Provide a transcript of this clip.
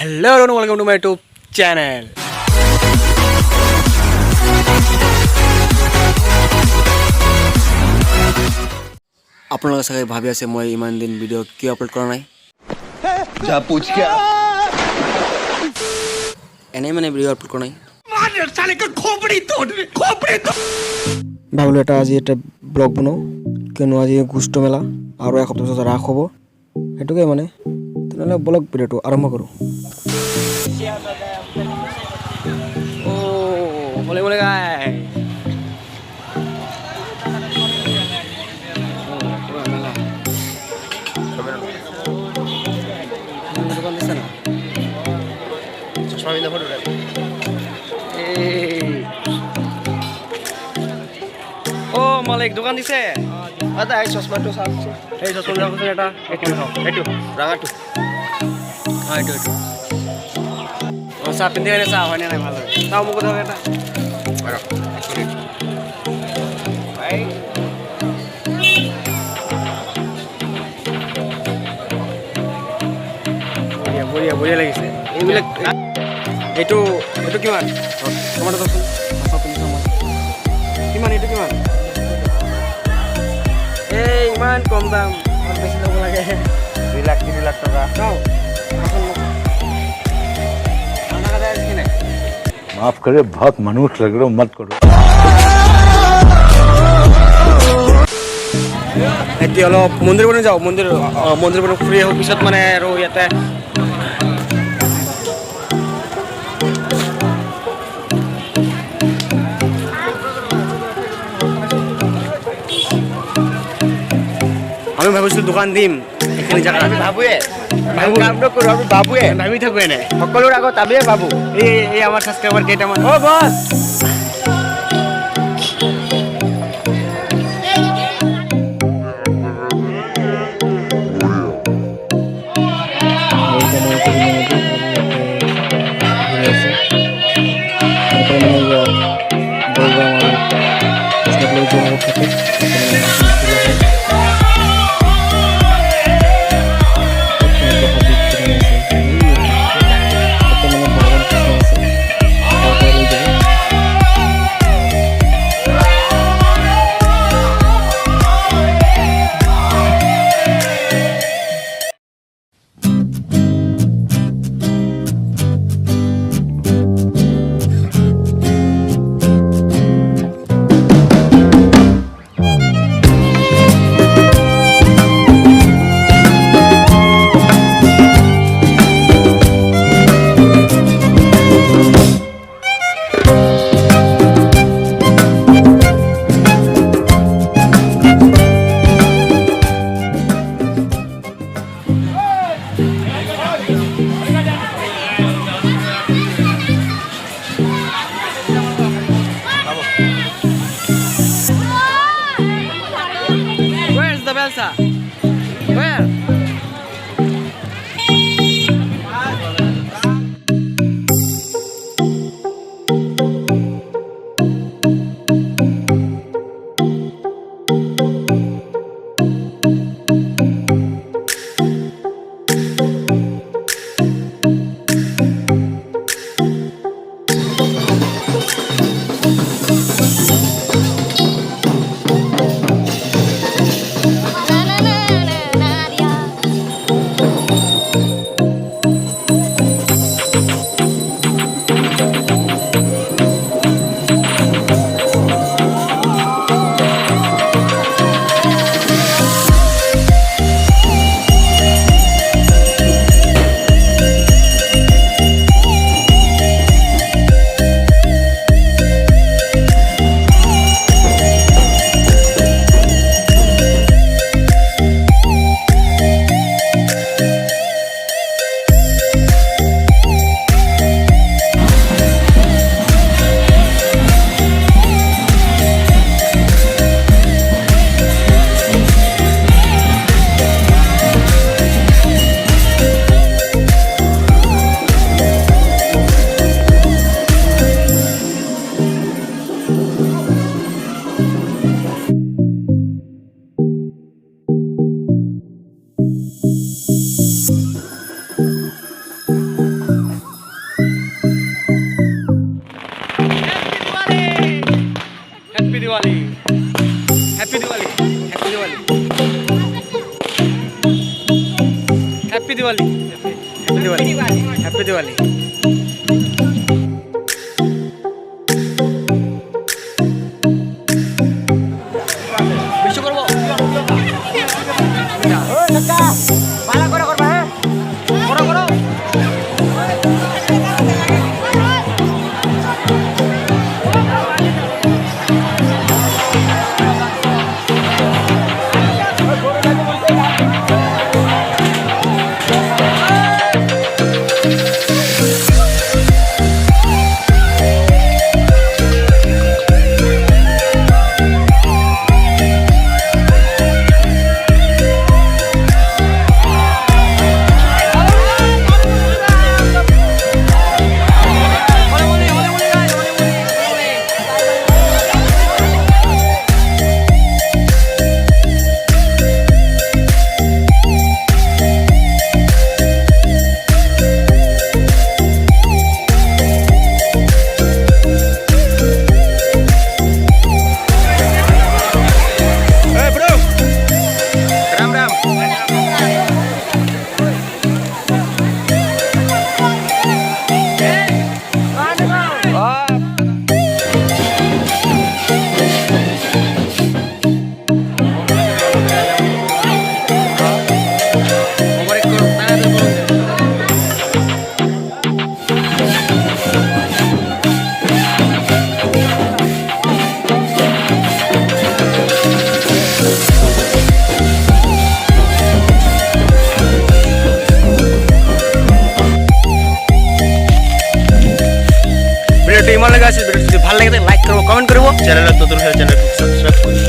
Hello everyone, welcome to my YouTube channel. আপোনালোকে চাগে ভাবি আছে মই ইমান দিন ভিডিঅ' কিয় আপলোড কৰা নাই যা পুছ কিয়া এনেই মানে ভিডিঅ' আপলোড কৰা নাই ভাবিলোঁ আজি এটা ব্লগ বনাওঁ কিয়নো আজি গুষ্ট মেলা আৰু এসপ্তাহ পিছত ৰাস হ'ব সেইটোকে মানে তেনেহ'লে ব্লগ ভিডিঅ'টো আৰম্ভ কৰোঁ বলে বলে গাই দোকান দিছে না চশমা পিন্ধা ফটো ও মালিক দোকান দিছে আদা এই চশমাটো চাওক এই চশমা দেখোন এটা এইটো ৰাঙাটো এইটো চাহ পিন্ধি আহিলে চাহ হয়নে নাই ভাল হয় চাহ মোক কথা এটা বঢ়িয়া বঢ়িয়া লাগিছে এইবিলাক এইটো এইটো কিমান টমাটো চাওকচোন কিমান এইটো কিমান এই ইমান কম দাম বেছি ল'ব লাগে 2 লাখ 3 লাখ টকা চাওঁ माफ करे बहुत मनुष्य लग रहे हो मत करो এতিয়া অলপ মন্দিৰ বনাই যাওঁ মন্দিৰ বনাই ফুৰি আহোঁ পিছত মানে আৰু ইয়াতে আমি ভাবিছিলোঁ দোকান দিম এইখিনি জেগা আমি ভাবোৱে কাম নকৰোঁ আমি ভাবোৱে ভাবি থাকোঁ এনে সকলোৰে আগত আমিয়ে ভাবোঁ এই আমাৰ ছাবস্ক্ৰাইবাৰ কেইটামান অ' বছ Where's the Belsa? Where? Diwali happy Diwali happy Diwali বিশ্ব করবো ভালো করে করবা হ্যাঁ করো করো ভিডিওটি ইমান লাগে আছে ভিডিওটি যদি ভালো লাগে লাইক করবো কমেন্ট করবো চ্যানেলে নতুন হলে চ্যানেলটি সাবস্ক্রাইব করবো